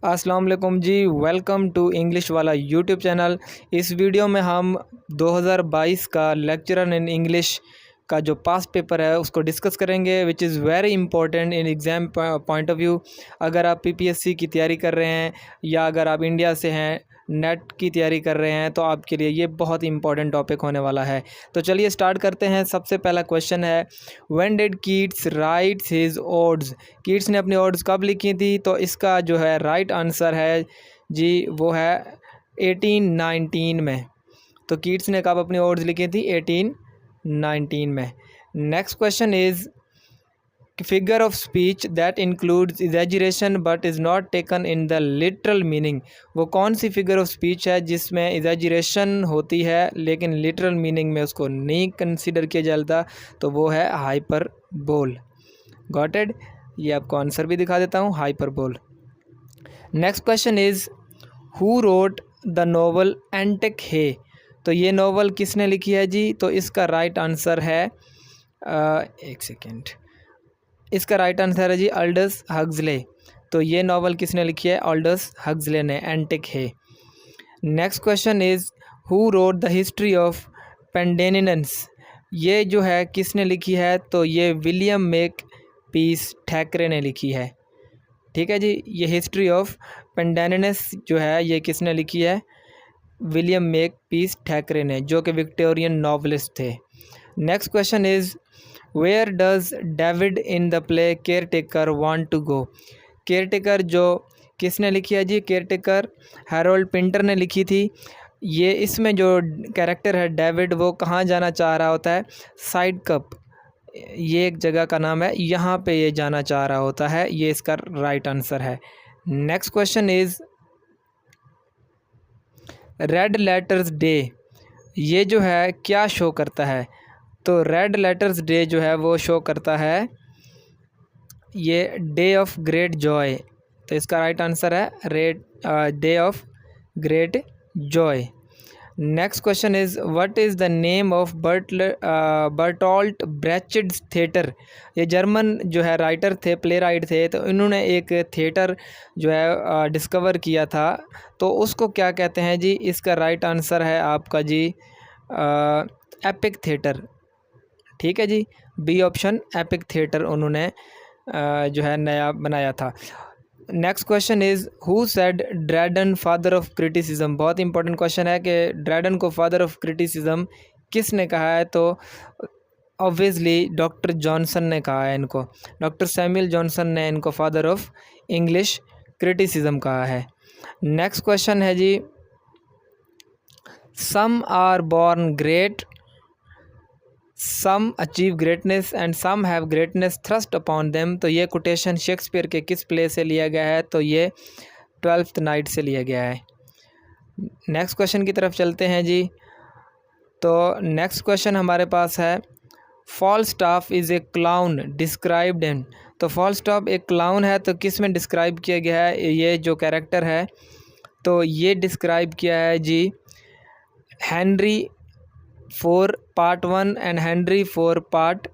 अस्सलाम वालेकुम जी। Welcome to English वाला यूट्यूब चैनल। इस वीडियो में हम 2022 का लेक्चरर इन इंग्लिश का जो पास्ट पेपर है उसको डिस्कस करेंगे, which is very important in exam point of view. अगर आप पीपीएससी की तैयारी कर रहे हैं या अगर आप इंडिया से हैं, नेट की तैयारी कर रहे हैं, तो आपके लिए ये बहुत इंपॉर्टेंट टॉपिक होने वाला है। तो चलिए स्टार्ट करते हैं। सबसे पहला क्वेश्चन है, when did Keats rights his odds. Keats ने अपनी ओड्स कब लिखी थी? तो इसका जो है राइट आंसर है जी वो है 1819 में। तो कीट्स ने कब अपनी ओड्स लिखी थी? 1819 में। Next question is, figure of speech that includes exaggeration but is not taken in the literal meaning. वो कौन सी फिगर ऑफ स्पीच है जिसमें एग्जैजरेशन होती है लेकिन लिटरल मीनिंग में उसको नहीं कंसीडर किया जाता? तो वो है हाइपरबोल। Got it? ये आपको आंसर भी दिखा देता हूँ, hyperbole. Next question is, who wrote the novel Antic Hay. तो ये नोवेल किसने लिखी है जी? तो इसका राइट आंसर है एक सेकेंड, इसका राइट आंसर है जी अल्डस हक्सले। तो ये नॉवल किसने लिखी है? अल्डस हक्सले ने, Antic Hay. Next question is, who wrote the history of Pendennis. ये जो है किसने लिखी है? तो ये विलियम मेक पीस थैकरे ने लिखी है। ठीक है जी। ये हिस्ट्री ऑफ पेंडेनिनस जो है ये किसने लिखी है? विलियम मेक पीस थैकरे ने, जो कि विक्टोरियन नॉवलिस्ट थे। Next question is, where does David in the play caretaker want to go. Caretaker जो किसने लिखी है जी? केयर टेकर हैरोल्ड पिंटर ने लिखी थी। ये इसमें जो कैरेक्टर है डेविड, वो कहाँ जाना चाह रहा होता है? साइड कप, ये एक जगह का नाम है, यहाँ पे ये जाना चाह रहा होता है। ये इसका राइट आंसर है। Next question is, red letters day ये जो है क्या शो करता है? तो रेड लेटर्स डे जो है वो शो करता है ये डे ऑफ ग्रेट जॉय। तो इसका राइट आंसर है red day of great joy. Next question is, what is the name of Bertolt Brecht theatre. ये जर्मन जो है राइटर थे, प्ले राइट थे, तो इन्होंने एक थिएटर जो है डिस्कवर किया था, तो उसको क्या कहते हैं जी? इसका राइट आंसर है आपका जी एपिक थिएटर। ठीक है जी, बी ऑप्शन, एपिक थिएटर उन्होंने जो है नया बनाया था। Next question is, who said Dryden father of criticism. बहुत इंपॉर्टेंट क्वेश्चन है कि ड्रैडन को फादर ऑफ क्रिटिसिज्म किसने कहा है? तो ऑब्वियसली डॉक्टर जॉनसन ने कहा है इनको। डॉक्टर सैमुअल जॉनसन ने इनको फादर ऑफ इंग्लिश क्रिटिसिज्म कहा है। नेक्स्ट क्वेश्चन है जी, some are born great, some achieve greatness and some have greatness thrust upon them. तो ये कोटेशन शेक्सपियर के किस प्ले से लिया गया है? तो ये 12th नाइट से लिया गया है। नेक्स्ट क्वेश्चन की तरफ चलते हैं जी। तो नेक्स्ट क्वेश्चन हमारे पास है, Falstaff is a clown described in. तो फॉलस्टाफ एक क्लाउन है, तो किस में डिस्क्राइब किया गया है? ये जो कैरेक्टर है तो ये डिस्क्राइब किया है जी Henry 4 part 1 and Henry 4 part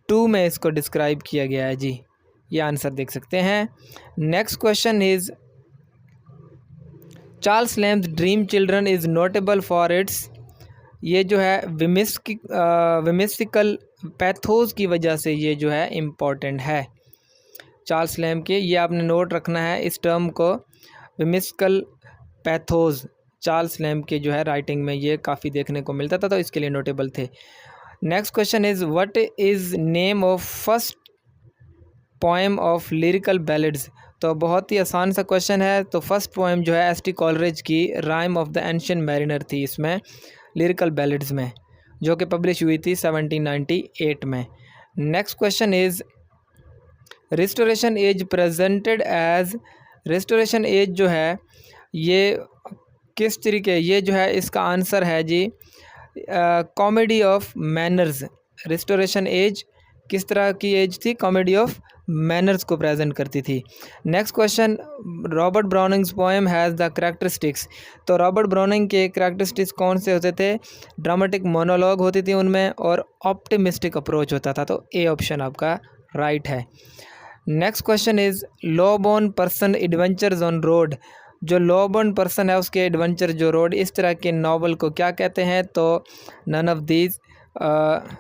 2 में इसको डिस्क्राइब किया गया है जी। ये आंसर देख सकते हैं। Next question is, Charles Lamb's dream children is notable for its. ये जो है विमिस्टिकल पैथोज की वजह से ये जो है इम्पॉर्टेंट है। चार्ल्स लैम्प के, ये आपने नोट रखना है इस टर्म को, विमिस्टिकल पैथोज। चार्ल्स लैम्प के जो है राइटिंग में ये काफ़ी देखने को मिलता था, तो इसके लिए नोटेबल थे। Next question is, what is name of first poem of lyrical ballads. तो बहुत ही आसान सा क्वेश्चन है। तो फर्स्ट पोएम जो है एस टी कॉलरेज की rhyme of the ancient mariner थी इसमें, लिरिकल बैलेड्स में, जो कि पब्लिश हुई थी 1798 में। Next question is, restoration age presented as. Restoration age जो है ये किस तरीके, ये जो है इसका आंसर है जी comedy of manners. Restoration age किस तरह की एज थी? कॉमेडी ऑफ मैनर्स को प्रेजेंट करती थी। Next question, Robert Browning's poem has the characteristics. तो रॉबर्ट ब्राउनिंग के कैरेक्टरिस्टिक्स कौन से होते थे? ड्रामेटिक मोनोलॉग होती थी उनमें और ऑप्टिमिस्टिक अप्रोच होता था। तो ए ऑप्शन आपका राइट है। Next question is low born person adventures on road, जो लो बोर्न पर्सन है उसके एडवेंचर जो रोड, इस तरह के नावल को क्या कहते हैं? तो नन ऑफ दीज,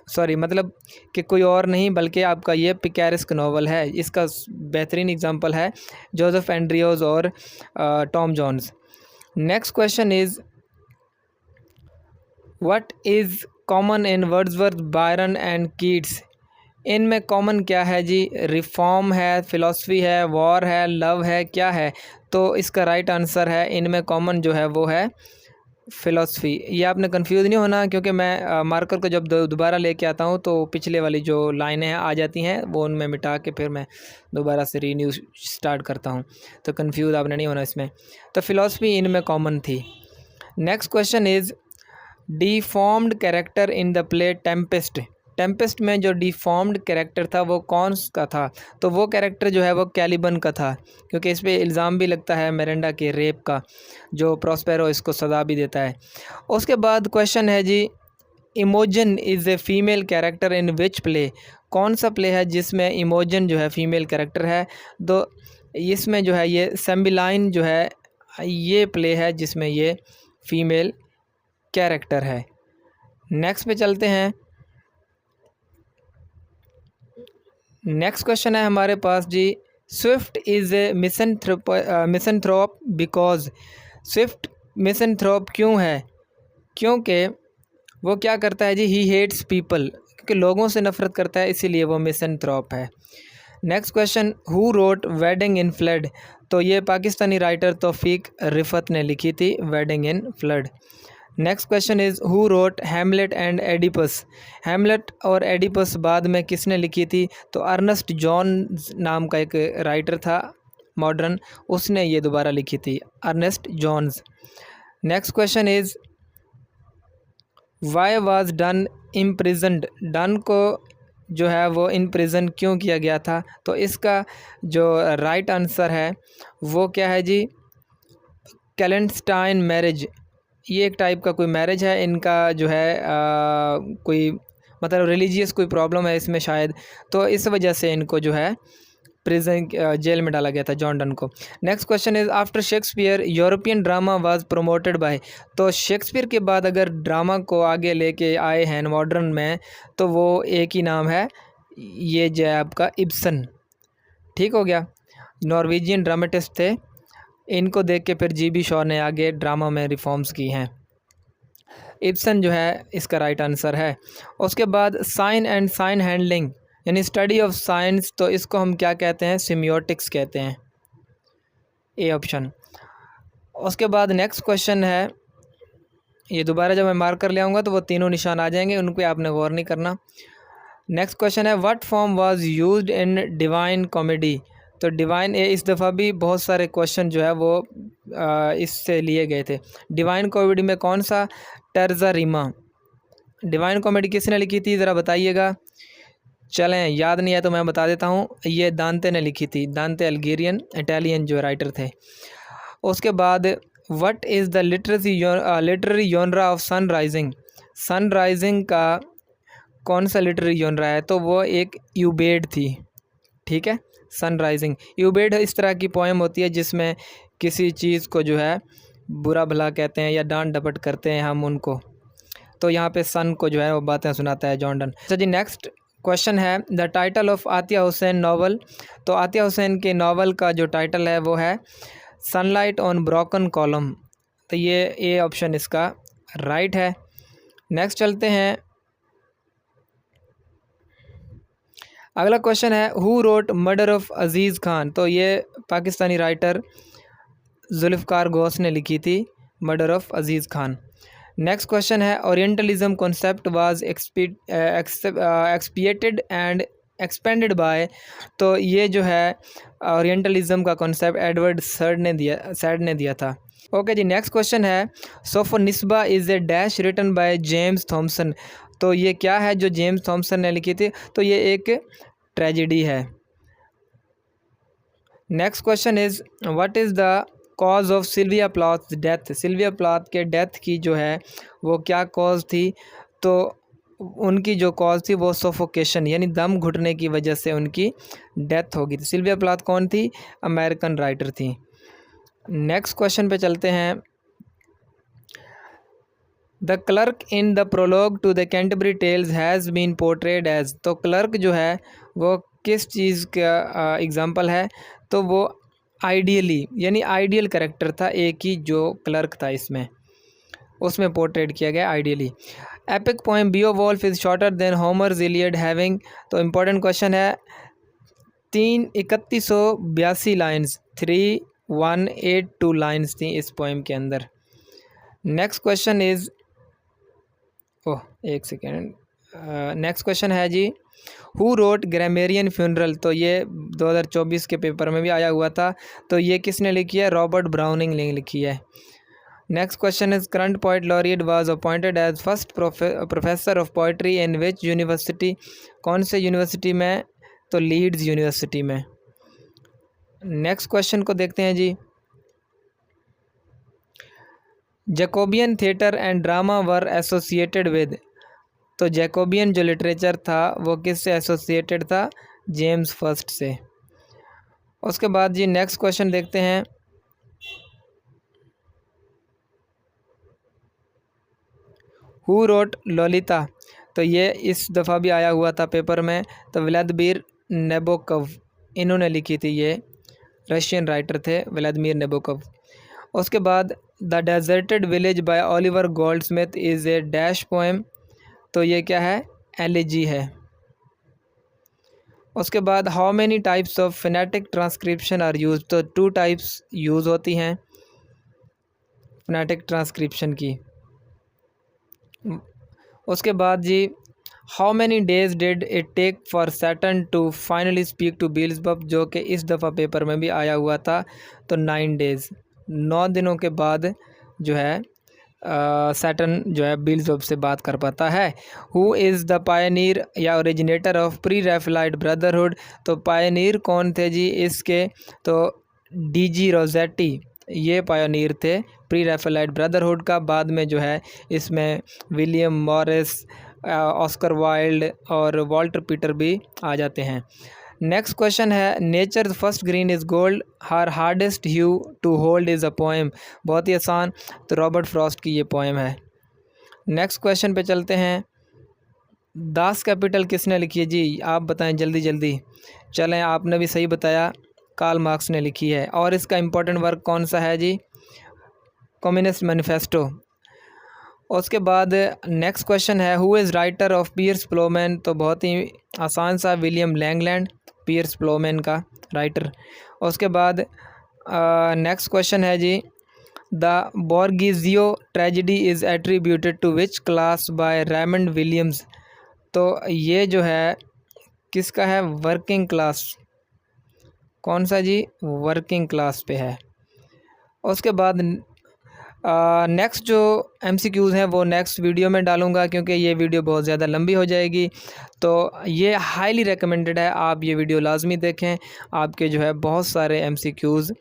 सॉरी मतलब कि कोई और नहीं बल्कि आपका ये पिकेरेस्क नावल है। इसका बेहतरीन एग्जांपल है जोसेफ एंड्रियोज और Tom Jones. Next question is what is common in Wordsworth, Byron and Keats? इनमें कॉमन क्या है जी? रिफॉर्म है, फिलॉसफी है, वॉर है, लव है, क्या है? तो इसका राइट आंसर है इनमें कॉमन जो है वो है फ़िलासफ़ी। ये आपने कंफ्यूज नहीं होना, क्योंकि मैं मार्कर को जब दोबारा लेके आता हूँ तो पिछले वाली जो लाइनें हैं आ जाती हैं, वो उनमें मिटा के फिर मैं दोबारा से रीन्यू स्टार्ट करता हूँ, तो कंफ्यूज आपने नहीं होना इसमें। तो फ़िलासफ़ी इनमें कॉमन थी। Next question is deformed character in the play Tempest. Tempest में जो डिफॉर्म्ड कैरेक्टर था वो कौन का था? तो वो कैरेक्टर जो है वो कैलिबन का था, क्योंकि इस पे इल्ज़ाम भी लगता है मिरांडा के रेप का, जो प्रॉस्पेरो इसको सज़ा भी देता है। उसके बाद क्वेश्चन है जी Imogen is a female character in which play? कौन सा प्ले है जिसमें इमोजन जो है फीमेल कैरेक्टर है? तो इसमें जो है ये सेम्बिलाइन जो है ये प्ले है जिसमें ये फीमेल कैरेक्टर है। नेक्स्ट पे चलते हैं। नेक्स्ट क्वेश्चन है हमारे पास जी Swift is a misanthrope because. Swift misanthrope क्यों है? क्योंकि वो क्या करता है जी? ही हेट्स पीपल, क्योंकि लोगों से नफरत करता है, इसीलिए वो मिसनथ्रोप है। Next question who wrote wedding in flood? तो ये पाकिस्तानी राइटर तौफीक रिफत ने लिखी थी wedding in flood. Next question is who road Hamlet and Oedipus? Hamlet और एडिपस बाद में किसने लिखी थी? तो अर्नेस्ट जॉन्स नाम का एक राइटर था मॉडर्न, उसने ये दोबारा लिखी थी, Ernest Jones. Next question is why was Donne imprisoned? Donne को जो है वो इन प्रिजन क्यों किया गया था? तो इसका जो राइट आंसर है वो क्या है जी? कैलेंस्टाइन मैरिज, ये एक टाइप का कोई मैरिज है इनका जो है कोई मतलब रिलीजियस कोई प्रॉब्लम है इसमें शायद, तो इस वजह से इनको जो है प्रिजन जेल में डाला गया था जॉन डन को। Next question is after Shakespeare European drama was promoted by? तो शेक्सपियर के बाद अगर ड्रामा को आगे लेके आए हैं मॉडर्न में तो वो एक ही नाम है, ये जो है आपका इब्सन। ठीक हो गया, नॉर्वेजियन ड्रामेटिस्ट थे, इनको देख के फिर जी बी शॉ ने आगे ड्रामा में रिफॉर्म्स की हैं। इब्सन जो है इसका राइट आंसर है। उसके बाद साइन एंड साइन हैंडलिंग यानी स्टडी ऑफ साइंस, तो इसको हम क्या कहते हैं? सिम्योटिक्स कहते हैं, ए ऑप्शन। उसके बाद नेक्स्ट क्वेश्चन है, ये दोबारा जब मैं मार्क कर ले आऊँगा तो वो तीनों निशान आ जाएंगे, उन पर आपने गौर नहीं करना। नेक्स्ट क्वेश्चन है what form was used in divine comedy? तो डिवाइन इस दफ़ा भी बहुत सारे क्वेश्चन जो है वो इससे लिए गए थे। डिवाइन कॉमेडी में कौन सा? टर्जा रीमा। डिवाइन कॉमेडी किसने लिखी थी ज़रा बताइएगा। चलें याद नहीं है तो मैं बता देता हूँ, ये दांते ने लिखी थी, दांते अल्जीरियन इटालियन जो राइटर थे। उसके बाद what is the literary genre of Sun Rising? Sun Rising का कौन सा लिटरेरी जॉनरा है? तो वो एक यूबेड थी। ठीक है, सन राइजिंग यूबेड इस तरह की पोएम होती है जिसमें किसी चीज़ को जो है बुरा भला कहते हैं या डांट डपट करते हैं हम उनको, तो यहाँ पे सन को जो है वो बातें सुनाता है जॉन डन। अच्छा जी, नेक्स्ट क्वेश्चन है the title of Attia Hosain novel? तो आतिया हुसैन के नावल का जो टाइटल है वो है सनलाइट ऑन ब्रोकन कॉलम, तो ये ए ऑप्शन इसका राइट है। नेक्स्ट चलते हैं, अगला क्वेश्चन है who wrote murder of Aziz Khan? तो ये पाकिस्तानी राइटर जुल्फ़िकार घोष ने लिखी थी murder of Aziz Khan. Next question है orientalism concept was expiated and expanded by? तो ये जो है ओरिएंटलिज्म का कॉन्सेप्ट एडवर्ड सैड ने दिया था। ओके जी, नेक्स्ट क्वेश्चन है Sophonisba is a dash written by James Thomson? तो ये क्या है जो जेम्स थॉमसन ने लिखी थी? तो ये एक ट्रेजेडी है। Next question is what is the cause of Sylvia Plath's death? Sylvia Plath के डेथ की जो है वो क्या कॉज थी? तो उनकी जो कॉज थी वो सफोकेशन यानी दम घुटने की वजह से उनकी डेथ हो गई थी। सिल्विया प्लाथ कौन थी? अमेरिकन राइटर थी। नेक्स्ट क्वेश्चन पे चलते हैं। The clerk in the prologue to the Canterbury Tales has been portrayed as, तो क्लर्क जो है वो किस चीज़ का एग्जाम्पल है? तो वो आइडियली यानी आइडियल कैरेक्टर था, एक ही जो क्लर्क था इसमें, उसमें पोर्ट्रेट किया गया ideally. Epic poem Beowulf is shorter than Homer's Iliad having, तो इम्पोर्टेंट क्वेश्चन है। 3182 लाइन्स, 3182 लाइन्स थी इस पोएम के अंदर। नेक्स्ट क्वेश्चन इज़ ओह एक सेकेंड, नेक्स्ट क्वेश्चन है जी, हु रोट ग्रामेरियन फ्यूनरल, तो ये 2024 के पेपर में भी आया हुआ था, तो ये किसने लिखी है? रॉबर्ट ब्राउनिंग ने लिखी है। Next question is current poet laureate was appointed as first professor of poetry in which university, कौन से यूनिवर्सिटी में? तो लीड्स यूनिवर्सिटी में। नेक्स्ट क्वेश्चन को देखते हैं जी, Jacobean theatre and drama were associated with, तो जैकोबियन जो लिटरेचर था वो किससे एसोसिएटेड था? जेम्स फर्स्ट से। उसके बाद जी नेक्स्ट क्वेश्चन देखते हैं, हु रोट लोलिता, तो ये इस दफ़ा भी आया हुआ था पेपर में, तो व्लादिमीर नेबोकोव इन्होंने लिखी थी, ये रशियन राइटर थे व्लादिमीर नेबोकोव। उसके बाद the deserted village by Oliver Goldsmith is a dash poem, तो ये क्या है? एलिजी है। उसके बाद how many types of phonetic transcription are use, तो 2 टाइप्स यूज़ होती हैं फोनेटिक ट्रांसक्रिप्शन की। उसके बाद जी how many days did it take for Saturn to finally speak to Beelzebub, जो कि इस दफ़ा पेपर में भी आया हुआ था, तो 9 डेज़, 9 दिनों के बाद जो है सैटर्न जो है बील्ज़बब से बात कर पाता है। हु इज़ द पायनियर या ओरिजिनेटर ऑफ प्री रैफेलाइट ब्रदरहुड, तो पायनियर कौन थे जी इसके? तो डीजी रोज़ेटी ये पायनियर थे प्री रैफेलाइट ब्रदरहुड का। बाद में जो है इसमें विलियम मॉरिस, ऑस्कर वाइल्ड और वॉल्टर पीटर भी आ जाते हैं। नेक्स्ट क्वेश्चन है, nature first green is gold, her hardest hue to hold is a poem, बहुत ही आसान, तो रॉबर्ट फ्रॉस्ट की ये पोएम है। नेक्स्ट क्वेश्चन पे चलते हैं, दास कैपिटल किसने लिखी है जी? आप बताएं जल्दी जल्दी। चलें, आपने भी सही बताया, कार्ल मार्क्स ने लिखी है। और इसका इम्पोर्टेंट वर्क कौन सा है जी? Communist manifesto. उसके बाद नेक्स्ट क्वेश्चन है, who is writer of Piers Plowman, तो बहुत ही आसान सा, विलियम लैंगलैंड पियर्स प्लोमैन का राइटर। उसके बाद नेक्स्ट क्वेश्चन है जी, the bourgeois tragedy is attributed to which class by Raymond Williams, तो ये जो है किसका है? वर्किंग क्लास, कौन सा जी? वर्किंग क्लास पे है। उसके बाद नेक्स्ट जो एमसीक्यूज़ हैं वो नेक्स्ट वीडियो में डालूंगा, क्योंकि ये वीडियो बहुत ज़्यादा लंबी हो जाएगी, तो ये हाईली रिकमेंडेड है, आप ये वीडियो लाजमी देखें, आपके जो है बहुत सारे एमसीक्यूज़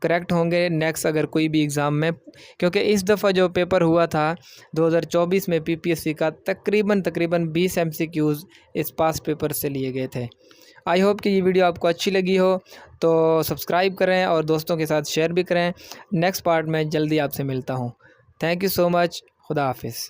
करेक्ट होंगे नेक्स्ट अगर कोई भी एग्ज़ाम में, क्योंकि इस दफ़ा जो पेपर हुआ था 2024 में पीपीएससी का, तकरीबन 20 एमसीक्यूज़ इस पास पेपर से लिए गए थे। आई होप कि ये वीडियो आपको अच्छी लगी हो, तो सब्सक्राइब करें और दोस्तों के साथ शेयर भी करें। नेक्स्ट पार्ट में जल्दी आपसे मिलता हूँ। Thank you so much. खुदा हाफिज़।